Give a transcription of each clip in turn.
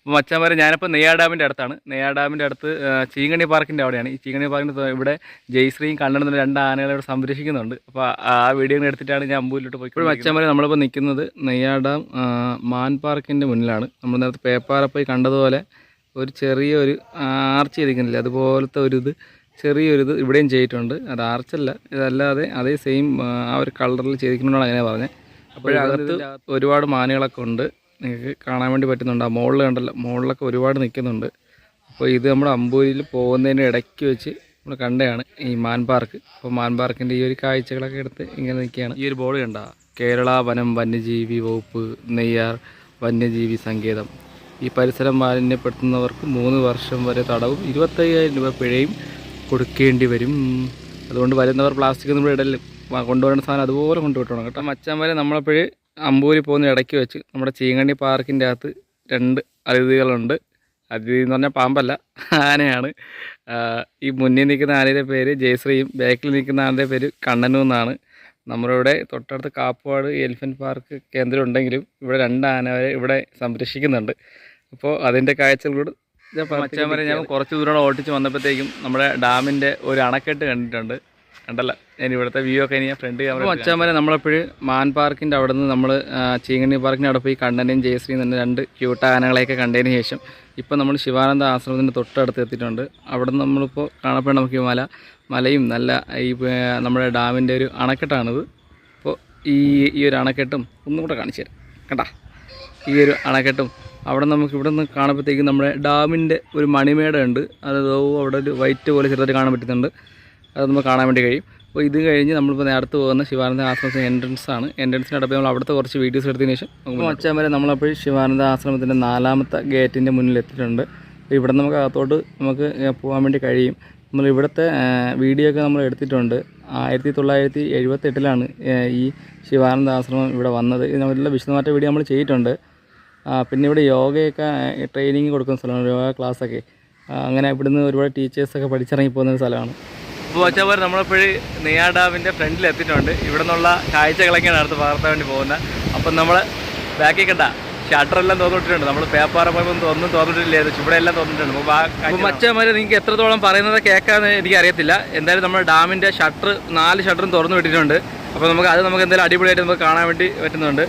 അപ്പോൾ മച്ചാന്മാരെ ഞാനിപ്പോൾ നെയ്യാർ ഡാമിൻ്റെ അടുത്താണ്. നെയ്യാർ ഡാമിൻ്റെ അടുത്ത് ചീങ്കണ്ണി പാർക്കിൻ്റെ അവിടെയാണ്. ഈ ചീങ്കണ്ണി പാർക്കിൻ്റെ ഇവിടെ ജയശ്രീയും കണ്ണനും രണ്ട് ആനകളെ ഇവിടെ സംരക്ഷിക്കുന്നുണ്ട്. അപ്പോൾ ആ വീഡിയോ എടുത്തിട്ടാണ് ഞാൻ അമ്പൂരിലോട്ട് പോയി. ഇപ്പോൾ മച്ചാന്മാരെ നമ്മളിപ്പോൾ നിൽക്കുന്നത് നെയ്യാർ ഡാം മാൻ പാർക്കിൻ്റെ മുന്നിലാണ്. നമ്മൾ നേരത്തെ പേപ്പാറ പോയി കണ്ടതുപോലെ ഒരു ചെറിയൊരു ആർച്ച് ചെയ്തിരിക്കുന്നില്ല, അതുപോലത്തെ ചെറിയൊരിത് ഇവിടെയും ചെയ്തിട്ടുണ്ട്. അത് ആർച്ചല്ല, ഇതല്ലാതെ അതേ സെയിം ആ ഒരു കളറിൽ ചെയ്തിരിക്കുന്നതാണ് അങ്ങനെ പറഞ്ഞത്. അപ്പോഴകത്ത് ഒരുപാട് മാനുകളൊക്കെ ഉണ്ട്, നിങ്ങൾക്ക് കാണാൻ വേണ്ടി പറ്റുന്നുണ്ട്. ആ മുകളിൽ കണ്ടല്ലോ, മുകളിലൊക്കെ ഒരുപാട് നിൽക്കുന്നുണ്ട്. അപ്പോൾ ഇത് നമ്മുടെ അമ്പൂരിൽ പോകുന്നതിന് ഇടയ്ക്ക് വെച്ച് നമ്മൾ കണ്ടതാണ് ഈ മാൻ പാർക്ക്. അപ്പോൾ മാൻ പാർക്കിൻ്റെ ഈ ഒരു കാഴ്ചകളൊക്കെ എടുത്ത് ഇങ്ങനെ നിൽക്കുകയാണ്. ഈ ഒരു ബോർഡ് കണ്ട കേരള വനം വന്യജീവി വകുപ്പ് നെയ്യാർ വന്യജീവി സങ്കേതം. ഈ പരിസരം മാലിന്യപ്പെടുത്തുന്നവർക്ക് 3 വർഷം വരെ തടവും 25,000 രൂപ പിഴയും കൊടുക്കേണ്ടി വരും. അതുകൊണ്ട് വരുന്നവർ പ്ലാസ്റ്റിക് നമ്മൾ ഇടലും കൊണ്ടുവരേണ്ട സാധനം അതുപോലെ കൊണ്ടുവിട്ടോണം കേട്ടോ. മച്ചാന്മാരെ നമ്മളപ്പോഴേ അമ്പൂരി പോകുന്ന ഇടയ്ക്ക് വെച്ച് നമ്മുടെ ചീങ്കണ്ണി പാർക്കിൻ്റെ അകത്ത് 2 അതിഥികളുണ്ട്. അതിഥി എന്ന് പറഞ്ഞാൽ പാമ്പല്ല, ആനയാണ്. ഈ മുന്നിൽ നിൽക്കുന്ന ആനയുടെ പേര് ജയശ്രീയും ബാക്കിൽ നിൽക്കുന്ന ആനയുടെ പേര് കണ്ണനും എന്നാണ്. നമ്മളിവിടെ തൊട്ടടുത്ത് കാപ്പുവാട് എലിഫൻറ്റ് പാർക്ക് കേന്ദ്രം ഉണ്ടെങ്കിലും ഇവിടെ 2 ആനവരെ ഇവിടെ സംരക്ഷിക്കുന്നുണ്ട്. അപ്പോൾ അതിൻ്റെ കാഴ്ചകളോട് മച്ചാന്മാരെ ഞാൻ കുറച്ച് ദൂരം ഓട്ടിച്ച് വന്നപ്പോഴത്തേക്കും നമ്മുടെ ഡാമിൻ്റെ ഒരു അണക്കെട്ട് കണ്ടല്ല. ഞാൻ ഇവിടുത്തെ വ്യൂ ഒക്കെ ഞാൻ ഫ്രണ്ട് ക്യാമറ. മച്ചാന്മാരെ നമ്മളെപ്പോഴും മാൻ പാർക്കിൻ്റെ അവിടെ നിന്ന് നമ്മൾ ചീങ്കണ്ണി പാർക്കിൻ്റെ അവിടെ പോയി കണ്ണനെയും ജയശ്രീയും തന്നെ 2 ക്യൂട്ട ആനകളെയൊക്കെ കണ്ടതിന് ശേഷം ഇപ്പോൾ നമ്മൾ ശിവാനന്ദ ആശ്രമത്തിൻ്റെ തൊട്ടടുത്ത് എത്തിയിട്ടുണ്ട്. അവിടെ നിന്ന് നമ്മളിപ്പോൾ കാണപ്പെടുന്ന നമുക്ക് മലയും നല്ല ഈ നമ്മുടെ ഡാമിൻ്റെ ഒരു അണക്കെട്ടാണിത്. അപ്പോൾ ഈ ഒരു അണക്കെട്ടും ഒന്നും കൂടെ കാണിച്ചു തരാം കേട്ടാ. ഈ ഒരു അണക്കെട്ടും അവിടെ നമുക്ക് ഇവിടെ നിന്ന് കാണുമ്പോഴത്തേക്കും നമ്മുടെ ഡാമിൻ്റെ ഒരു മണിമേട ഉണ്ട്. അത് അവിടെ ഒരു വൈറ്റ് പോലെ ചെറുതായിട്ട് കാണാൻ പറ്റുന്നുണ്ട്. അത് നമുക്ക് കാണാൻ വേണ്ടി കഴിയും. അപ്പോൾ ഇത് കഴിഞ്ഞ് നമ്മളിപ്പോൾ നേരത്തെ പോകുന്ന ശിവാനന്ദ ആശ്രമത്തിൻ്റെ എൻട്രൻസാണ്. എൻട്രൻസിനടുത്ത് നമ്മൾ അവിടുത്തെ കുറച്ച് വീഡിയോസ് എടുത്തതിന് ശേഷം നമുക്ക് മച്ചാന്മാരെ നമ്മളപ്പോൾ ശിവാനന്ദ ആശ്രമത്തിൻ്റെ 4ാമത്തെ ഗേറ്റിൻ്റെ മുന്നിൽ എത്തിയിട്ടുണ്ട്. ഇവിടെ നമുക്ക് അകത്തോട്ട് നമുക്ക് പോകാൻ വേണ്ടി കഴിയും. നമ്മൾ ഇവിടുത്തെ വീഡിയോ ഒക്കെ നമ്മൾ എടുത്തിട്ടുണ്ട്. 1978 ഈ ശിവാനന്ദ ആശ്രമം ഇവിടെ വന്നത്. ഇതിനുള്ള വിശദമായിട്ട് വീഡിയോ നമ്മൾ ചെയ്തിട്ടുണ്ട്. പിന്നെ ഇവിടെ യോഗയൊക്കെ ട്രെയിനിങ് കൊടുക്കുന്ന സ്ഥലമാണ്, യോഗ ക്ലാസ്സൊക്കെ. അങ്ങനെ ഇവിടുന്ന് ഒരുപാട് ടീച്ചേഴ്സൊക്കെ പഠിച്ചിറങ്ങി പോകുന്ന സ്ഥലമാണ്. അപ്പോൾ വച്ചപ്പോൾ നമ്മളിപ്പോഴും നെയ്യാർ ഡാമിൻ്റെ ഫ്രണ്ടിൽ എത്തിയിട്ടുണ്ട്. ഇവിടെ നിന്നുള്ള കാഴ്ചകളൊക്കെയാണ് അടുത്ത് പകർത്താൻ വേണ്ടി പോകുന്നത്. അപ്പം നമ്മൾ ബാക്കിൽ കണ്ട ഷട്ടറെല്ലാം തോന്നിട്ടിട്ടുണ്ട്. നമ്മൾ പേപ്പാറ പോയപ്പോൾ ഒന്നും തോന്നിട്ടില്ലായിരുന്നു, ഇവിടെ എല്ലാം തോന്നിട്ടുണ്ട്. അപ്പോൾ മച്ചന്മാർ നിങ്ങൾക്ക് എത്രത്തോളം പറയുന്നത് കേൾക്കാമെന്ന് എനിക്കറിയത്തില്ല. എന്തായാലും നമ്മൾ ഡാമിൻ്റെ 4 ഷട്ടറും തുറന്നു വിട്ടിട്ടുണ്ട്. അപ്പോൾ നമുക്ക് എന്തായാലും അടിപൊളിയായിട്ട് നമുക്ക് കാണാൻ വേണ്ടി പറ്റുന്നുണ്ട്.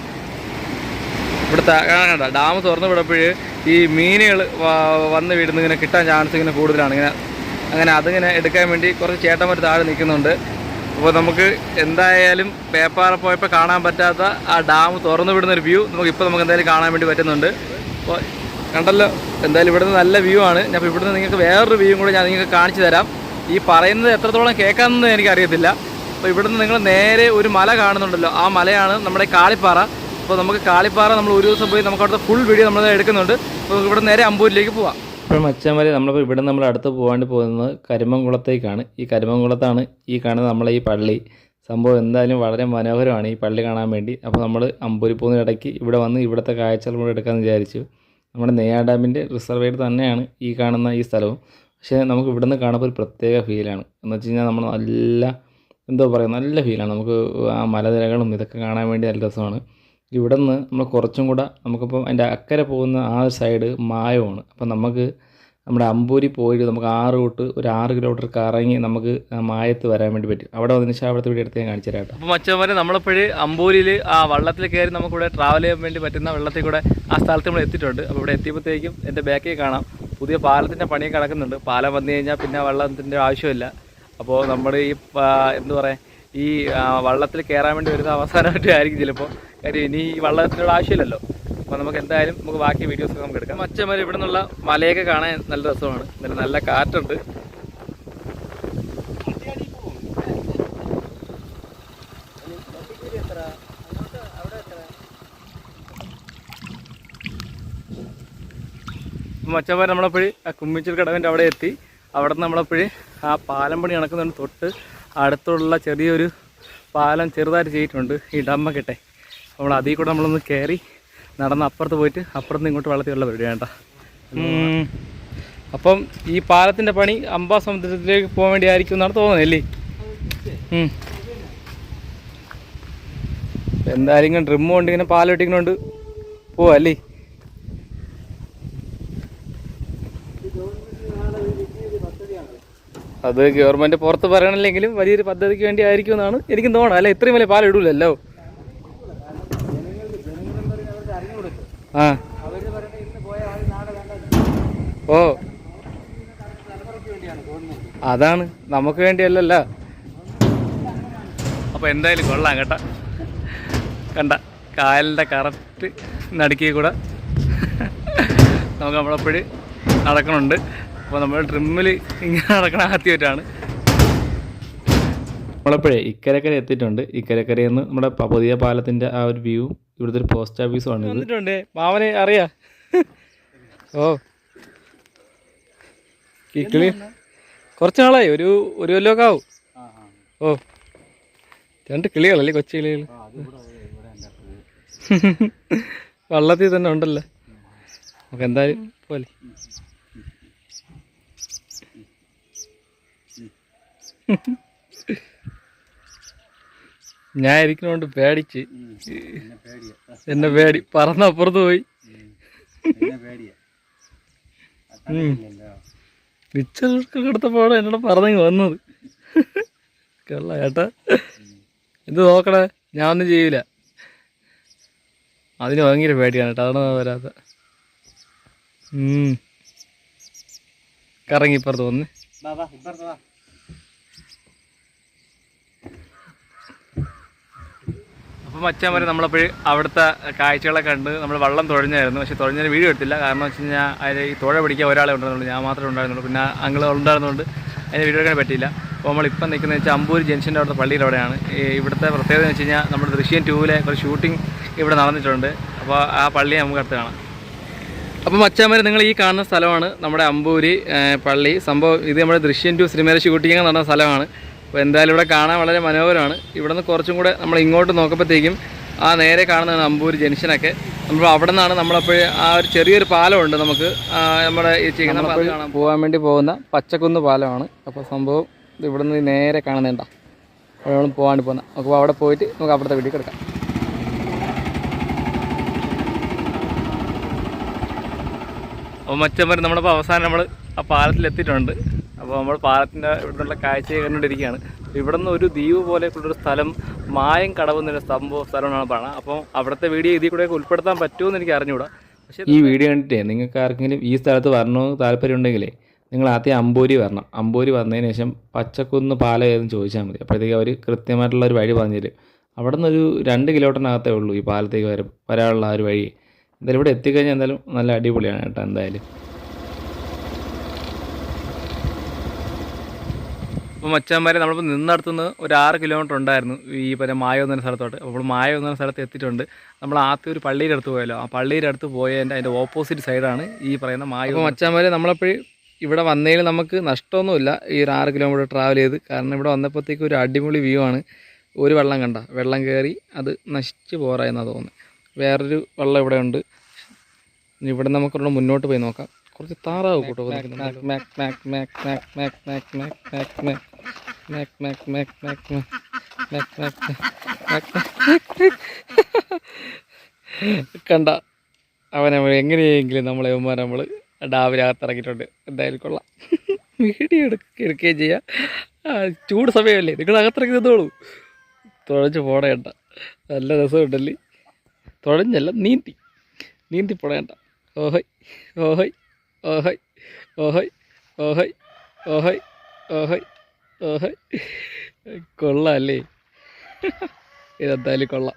ഇവിടുത്തെ കാണണ്ട ഡാം തുറന്നു വിടപ്പോൾ ഈ മീനുകൾ വന്ന് വീടുന്ന ഇങ്ങനെ കിട്ടാൻ ചാൻസ് ഇങ്ങനെ കൂടുതലാണ്. അങ്ങനെ അതിങ്ങനെ എടുക്കാൻ വേണ്ടി കുറച്ച് ചേട്ടന്മാർ താഴെ നിൽക്കുന്നുണ്ട്. അപ്പോൾ നമുക്ക് എന്തായാലും പേപ്പാറ പോയപ്പോൾ കാണാൻ പറ്റാത്ത ആ ഡാം തുറന്നു വിടുന്നൊരു വ്യൂ നമുക്ക് എന്തായാലും കാണാൻ വേണ്ടി പറ്റുന്നുണ്ട്. അപ്പോൾ കണ്ടല്ലോ, എന്തായാലും ഇവിടുന്ന് നല്ല വ്യൂ ആണ്. അപ്പോൾ ഇവിടുന്ന് നിങ്ങൾക്ക് വേറൊരു വ്യൂ കൂടെ ഞാൻ നിങ്ങൾക്ക് കാണിച്ചു തരാം. ഈ പറയുന്നത് എത്രത്തോളം കേൾക്കാമെന്ന് എനിക്കറിയത്തില്ല. അപ്പോൾ ഇവിടുന്ന് നിങ്ങൾ നേരെ ഒരു മല കാണുന്നുണ്ടല്ലോ, ആ മലയാണ് നമ്മുടെ കാളിപ്പാറ. അപ്പോൾ നമുക്ക് കാളിപ്പാറ നമ്മൾ ഒരു ദിവസം പോയി നമുക്ക് അവിടുത്തെ ഫുൾ വീഡിയോ നമ്മൾ എടുക്കുന്നുണ്ട്. അപ്പോൾ നമുക്ക് ഇവിടെ നേരെ അമ്പൂരിലേക്ക് പോവാം. ഇപ്പോൾ മച്ചാന്മാരെ നമ്മളിപ്പോൾ ഇവിടെ നമ്മൾ അടുത്ത് പോകാണ്ട് പോകുന്നത് കരിമംകുളത്തേക്കാണ്. ഈ കരിമംകുളത്താണ് ഈ കാണുന്നത് നമ്മളെ ഈ പള്ളി. സംഭവം എന്തായാലും വളരെ മനോഹരമാണ് ഈ പള്ളി കാണാൻ വേണ്ടി. അപ്പോൾ നമ്മൾ അമ്പൂരി പോകുന്ന ഇടയ്ക്ക് ഇവിടെ വന്ന് ഇവിടുത്തെ കാഴ്ചകൾ കൂടെ എടുക്കാമെന്ന് വിചാരിച്ചു. നമ്മുടെ നെയ്യാർ ഡാമിൻ്റെ റിസർവേഡ് തന്നെയാണ് ഈ കാണുന്ന ഈ സ്ഥലവും. പക്ഷേ നമുക്ക് ഇവിടെ നിന്ന് കാണുമ്പോൾ ഒരു പ്രത്യേക ഫീലാണ്. എന്ന് വെച്ച് കഴിഞ്ഞാൽ നമ്മൾ നല്ല ഫീലാണ്. നമുക്ക് ആ മലനിരകളും ഇതൊക്കെ കാണാൻ വേണ്ടി നല്ല രസമാണ്. ഇവിടെ നിന്ന് നമ്മൾ കുറച്ചും കൂടെ നമുക്കിപ്പം അതിൻ്റെ അക്കരെ പോകുന്ന ആ ഒരു സൈഡ് മായമാണ്. അപ്പം നമുക്ക് നമ്മുടെ അമ്പൂരി പോയിട്ട് നമുക്ക് 6 കിലോമീറ്റർ കറങ്ങി നമുക്ക് മായത്ത് വരാൻ വേണ്ടി പറ്റും. അവിടെ വന്നതിന് ശേഷം അവിടുത്തെ വീട് എടുത്ത് ഞാൻ കാണിച്ചു തരാം. അപ്പോൾ മച്ചന്മാരെ നമ്മളിപ്പോഴും അമ്പൂരിൽ ആ വള്ളത്തിൽ കയറി നമുക്കിവിടെ ട്രാവൽ ചെയ്യാൻ വേണ്ടി പറ്റുന്ന വെള്ളത്തിൽ കൂടെ ആ സ്ഥലത്ത് നമ്മൾ എത്തിയിട്ടുണ്ട്. അപ്പോൾ ഇവിടെ എത്തിയപ്പോഴത്തേക്കും എൻ്റെ ബാക്കിൽ കാണാം പുതിയ പാലത്തിൻ്റെ പണിയൊക്കെ നടക്കുന്നുണ്ട്. പാലം വന്നു കഴിഞ്ഞാൽ പിന്നെ വെള്ളത്തിൻ്റെ ആവശ്യമില്ല. അപ്പോൾ നമ്മുടെ ഈ ഈ വള്ളത്തിൽ കയറാൻ വേണ്ടി വരുന്ന അവസാനമായിട്ട് ആയിരിക്കും ചിലപ്പോൾ. കാര്യം ഇനി ഈ വള്ളത്തിനുള്ള ആവശ്യമില്ലല്ലോ. അപ്പോൾ നമുക്ക് എന്തായാലും ബാക്കി വീഡിയോസ് നമുക്ക് എടുക്കാം. മച്ചന്മാർ ഇവിടെ നിന്നുള്ള മലയൊക്കെ കാണാൻ നല്ല രസമാണ്. നല്ല കാറ്റുണ്ട്. മച്ചന്മാർ നമ്മളെപ്പോഴും ആ കുമ്മിച്ചൽ കടവിൻ്റെ അവിടെ എത്തി. അവിടെ നിന്ന് നമ്മളെപ്പോഴും ആ പാലം പണി നടക്കുന്നുണ്ട്. തൊട്ട് അടുത്തുള്ള ചെറിയൊരു പാലം ചെറുതായിട്ട് ചെയ്തിട്ടുണ്ട് ഈ ഡമ്മക്കെട്ടെ. നമ്മൾ അതിൽ കൂടെ നമ്മളൊന്ന് കയറി നടന്ന് അപ്പുറത്ത് പോയിട്ട് അപ്പുറത്ത് ഇങ്ങോട്ട് വെള്ളത്തിൽ വെള്ളം വരിക വേണ്ട. അപ്പം ഈ പാലത്തിൻ്റെ പണി അംബാസമുദ്രത്തിലേക്ക് പോകാൻ വേണ്ടി ആയിരിക്കും എന്നാണ് തോന്നുന്നല്ലേ. എന്തായാലും ഇങ്ങനെ ഡ്രിമ്മ് കൊണ്ട് ഇങ്ങനെ പാലം ഇട്ടിക്കൊണ്ട് പോവല്ലേ. അത് ഗവൺമെൻറ് പുറത്ത് പറയണില്ലെങ്കിലും വലിയൊരു പദ്ധതിക്ക് വേണ്ടി ആയിരിക്കും എന്നാണ് എനിക്കും തോന്നുന്നത്. അല്ല ഇത്രയും വലിയ പാലം ഇടൂലല്ലോ. ആ ഓ അതാണ് നമുക്ക് വേണ്ടിയല്ലല്ലോ. അപ്പോൾ എന്തായാലും കൊള്ളാം കേട്ടോ. കണ്ട കായലിൻ്റെ കറക്റ്റ് നടുക്കി കൂടെ നമുക്ക് നമ്മളെപ്പോഴും നടക്കണുണ്ട്. അപ്പോൾ നമ്മൾ ട്രിമ്മിൽ ഇങ്ങനെ നടക്കണ ആദ്യമായിട്ടാണ്. നമ്മളെപ്പോഴേ ഇക്കരക്കര എത്തിയിട്ടുണ്ട്. ഇക്കരക്കരയിൽ നിന്ന് നമ്മുടെ പുതിയ പാലത്തിൻ്റെ ആ ഒരു വ്യൂ, ഇവിടുത്തെ ഒരു പോസ്റ്റ് ഓഫീസുമാണ് ഇത്. വന്നിട്ടുണ്ട് മാമനെ അറിയാം. ഓ കിളി കുറച്ച് നാളായി, ഒരു കൊല്ലമൊക്കെ ആവും. ഓ 2 കിളികളല്ലേ, കൊച്ചു കിളികൾ. വള്ളത്തിൽ തന്നെ ഉണ്ടല്ലോ. നമുക്ക് എന്തായാലും പോലെ ഞാൻ ഇരിക്കുന്നോണ്ട് പേടിച്ച് എന്നെ പേടി പറന്നപ്പുറത്ത് പോയി. പിച്ചർക്ക് കൊടുത്തപ്പോഴാണ് എന്നോട് പറഞ്ഞ് വന്നത്. കള്ള ചേട്ടാ ഇത് നോക്കണേ, ഞാൻ ഒന്നും ചെയ്യൂല. അതിന് ഭയങ്കര പേടിയാണ് കേട്ടോ, അതാണ് വരാത്ത. കറങ്ങി ഇപ്പുറത്ത് വന്ന് അപ്പം മച്ചാൻ നമ്മളപ്പോഴും അവിടുത്തെ കാഴ്ചകളൊക്കെ കണ്ട് നമ്മൾ വള്ളം തുഴഞ്ഞായിരുന്നു. പക്ഷേ തുഴഞ്ഞതിന് വീഡിയോ എടുത്തില്ല. കാരണം വെച്ച് കഴിഞ്ഞാൽ അതിൽ ഈ തുഴ പിടിക്കാൻ ഒരാളെ ഉണ്ടായിരുന്നുള്ളൂ, ഞാൻ മാത്രമേ ഉണ്ടായിരുന്നുള്ളൂ. പിന്നെ അങ്ങൾ ഉണ്ടായിരുന്നതുകൊണ്ട് അതിന് വീഡിയോ എടുക്കാൻ പറ്റിയില്ല. അപ്പോൾ നമ്മളിപ്പം നിൽക്കുന്നത് വെച്ചാൽ അമ്പൂർ ജംഗ്ഷൻ്റെ അവിടുത്തെ പള്ളിയുടെ അവിടെയാണ്. ഇവിടുത്തെ പ്രത്യേകത എന്ന് വെച്ച് കഴിഞ്ഞാൽ നമ്മുടെ ദൃശ്യം 2-ലെ ഒരു ഷൂട്ടിംഗ് ഇവിടെ നടന്നിട്ടുണ്ട്. അപ്പോൾ ആ പള്ളി നമുക്ക് അടുത്ത് കാണാം. അപ്പോൾ മച്ചാന്മാരെ നിങ്ങൾ ഈ കാണുന്ന സ്ഥലമാണ് നമ്മുടെ അമ്പൂരി പള്ളി. സംഭവം ഇത് നമ്മുടെ ദൃശ്യം 2 സിനിമയുടെ ഷൂട്ടിംഗ് നടന്ന സ്ഥലമാണ്. അപ്പോൾ എന്തായാലും ഇവിടെ കാണാൻ വളരെ മനോഹരമാണ്. ഇവിടെ നിന്ന് കുറച്ചും കൂടെ നമ്മൾ ഇങ്ങോട്ട് നോക്കുമ്പോഴത്തേക്കും ആ നേരെ കാണുന്നതാണ് അമ്പൂർ ജംഗ്ഷനൊക്കെ. നമ്മൾ അവിടെ നിന്നാണ് നമ്മളപ്പോൾ ആ ഒരു ചെറിയൊരു പാലമുണ്ട് നമുക്ക് നമ്മുടെ ഈ ചെയ്യുന്ന പാലം കാണാൻ പോകാൻ വേണ്ടി പോകുന്ന പച്ചക്കുന്ന് പാലമാണ്. അപ്പോൾ സംഭവം ഇവിടെ നിന്ന് നേരെ കാണുന്നുണ്ടോ, അവിടെ നമ്മൾ പോകാണ്ട് പോകുന്ന. അപ്പോൾ അവിടെ പോയിട്ട് നമുക്ക് അവിടുത്തെ വീട്ടിൽ കിടക്കാം. അപ്പോൾ മച്ചന്മാർ നമ്മളിപ്പോൾ അവസാനം നമ്മൾ ആ പാലത്തിലെത്തിയിട്ടുണ്ട്. അപ്പോൾ നമ്മൾ പാലത്തിൻ്റെ ഇവിടെ നിന്നുള്ള കാഴ്ചയെ കണ്ടുകൊണ്ടിരിക്കുകയാണ്. ഇവിടെ നിന്ന് ഒരു ദ്വീപ് പോലെയുള്ളൊരു സ്ഥലം, മായം കടവ് എന്നൊരു സ്ഥലമാണ് പറയുന്നത്. അപ്പോൾ അവിടുത്തെ വീഡിയോ ഇതിൽ കൂടെയൊക്കെ ഉൾപ്പെടുത്താൻ പറ്റുമെന്ന് എനിക്ക് അറിഞ്ഞുകൂടാ. പക്ഷേ ഈ വീഡിയോ കണ്ടിട്ടേ നിങ്ങൾക്ക് ആർക്കെങ്കിലും ഈ സ്ഥലത്ത് വരണമെന്ന് താല്പര്യം ഉണ്ടെങ്കിലേ നിങ്ങൾ ആദ്യം അമ്പൂരി വരണം. അമ്പൂരി വന്നതിന് ശേഷം പച്ചക്കുന്ന് പാലം ഏതെന്ന് ചോദിച്ചാൽ മതി. അപ്പോഴത്തേക്ക് അവർ കൃത്യമായിട്ടുള്ളൊരു വഴി പറഞ്ഞു തരും. അവിടെ നിന്നൊരു 2 കിലോമീറ്ററിനകത്തേ ഉള്ളൂ ഈ പാലത്തേക്ക് വരാനുള്ള ആ ഒരു വഴി. എന്തായാലും ഇവിടെ എത്തിക്കഴിഞ്ഞാൽ എന്തായാലും നല്ല അടിപൊളിയാണ് കേട്ടോ. എന്തായാലും അപ്പോൾ മച്ചാന്മാരെ നമ്മളിപ്പോൾ നിന്നടുത്തുനിന്ന് ഒരു 6 കിലോമീറ്റർ ഉണ്ടായിരുന്നു ഈ മായം എന്ന സ്ഥലത്തോട്ട്. അപ്പോൾ മായം എന്ന സ്ഥലത്ത് എത്തിയിട്ടുണ്ട്. നമ്മൾ ആദ്യം ഒരു പള്ളിയുടെ അടുത്ത് പോയല്ലോ, ആ പള്ളിയുടെ അടുത്ത് അതിൻ്റെ ഓപ്പോസിറ്റ് സൈഡാണ് ഈ പറയുന്ന മായം. അപ്പോൾ മച്ചാന്മാരെ നമ്മളപ്പോഴും ഇവിടെ വന്നതിൽ നമുക്ക് നഷ്ടമൊന്നുമില്ല ഈ ഒരു 6 കിലോമീറ്റർ ട്രാവൽ ചെയ്ത്. കാരണം ഇവിടെ വന്നപ്പോഴത്തേക്ക് ഒരു അടിപൊളി വ്യൂ ആണ്. ഒരു വെള്ളം കണ്ട, വെള്ളം കയറി അത് നശിച്ച് പോരായെന്നാണ് തോന്നുന്നത്. വേറൊരു വെള്ളം ഇവിടെ ഉണ്ട്. ഇവിടെ നമുക്കിവിടെ മുന്നോട്ട് പോയി നോക്കാം. കുറച്ച് താറാവ് കൂട്ടോ കണ്ട. അവനെ എങ്ങനെയെങ്കിലും നമ്മളെ നമ്മൾ ഡാമിനകത്തിറങ്ങിയിട്ടുണ്ട്. എന്തായാലും കൊള്ളാം. വീഡിയോ എടുക്കുകയും ചെയ്യാം. ചൂട് സമയമല്ലേ, നിങ്ങൾ അകത്തിറങ്ങി നിന്നോളൂ. തുഴഞ്ഞ് പോടേണ്ട, നല്ല രസമുണ്ടല്ലേ. തുഴഞ്ഞല്ല, നീന്തി പോടേണ്ട. ഓഹോയ് ഓഹോയ് ഓഹോയ് ഓഹോയ് ഓഹോയ് ഓഹോയ് ഓഹോയ് ഓഹോയ്. കൊള്ളാം അല്ലേ, ഇതെന്തായാലും കൊള്ളാം.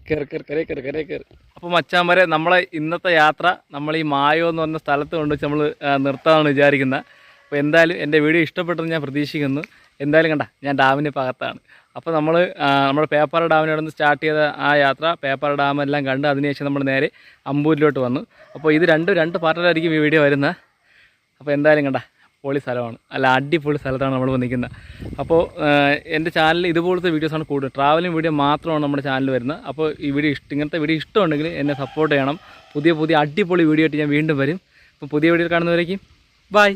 കയറി. അപ്പോൾ മച്ചാന്മാരെ നമ്മളെ ഇന്നത്തെ യാത്ര നമ്മൾ ഈ മായോ എന്ന് പറഞ്ഞ സ്ഥലത്ത് കൊണ്ട് വെച്ച് നമ്മൾ നിർത്താമെന്ന് വിചാരിക്കുന്നത്. അപ്പോൾ എന്തായാലും എൻ്റെ വീഡിയോ ഇഷ്ടപ്പെട്ടെന്ന് ഞാൻ പ്രതീക്ഷിക്കുന്നു. എന്തായാലും കണ്ട, ഞാൻ ഡാമിൻ്റെ ഭാഗത്താണ്. അപ്പോൾ നമ്മുടെ പേപ്പാറ ഡാമിനോട് നിന്ന് സ്റ്റാർട്ട് ചെയ്ത ആ യാത്ര, പേപ്പാറ ഡാമെല്ലാം കണ്ട് അതിനുശേഷം നമ്മൾ നേരെ അമ്പൂരിലോട്ട് വന്നു. അപ്പോൾ ഇത് രണ്ട് പാർട്ടിലായിരിക്കും ഈ വീഡിയോ വരുന്നത്. അപ്പോൾ എന്തായാലും കണ്ട, പൊളി സ്ഥലമാണ്, അല്ല അടിപൊളി സ്ഥലത്താണ് നമ്മൾ നിൽക്കുന്നത്. അപ്പോൾ എൻ്റെ ചാനലിൽ ഇതുപോലത്തെ വീഡിയോസാണ് കൂടുതൽ, ട്രാവലിംഗ് വീഡിയോ മാത്രമാണ് നമ്മുടെ ചാനൽ വരുന്നത്. അപ്പോൾ ഈ വീഡിയോ ഇങ്ങനത്തെ വീഡിയോ ഇഷ്ടമുണ്ടെങ്കിൽ എന്നെ സപ്പോർട്ട് ചെയ്യണം. പുതിയ അടിപൊളി വീഡിയോ ആയിട്ട് ഞാൻ വീണ്ടും വരും. അപ്പോൾ പുതിയ വീഡിയോ കാണുന്നവരേക്കും ബൈ.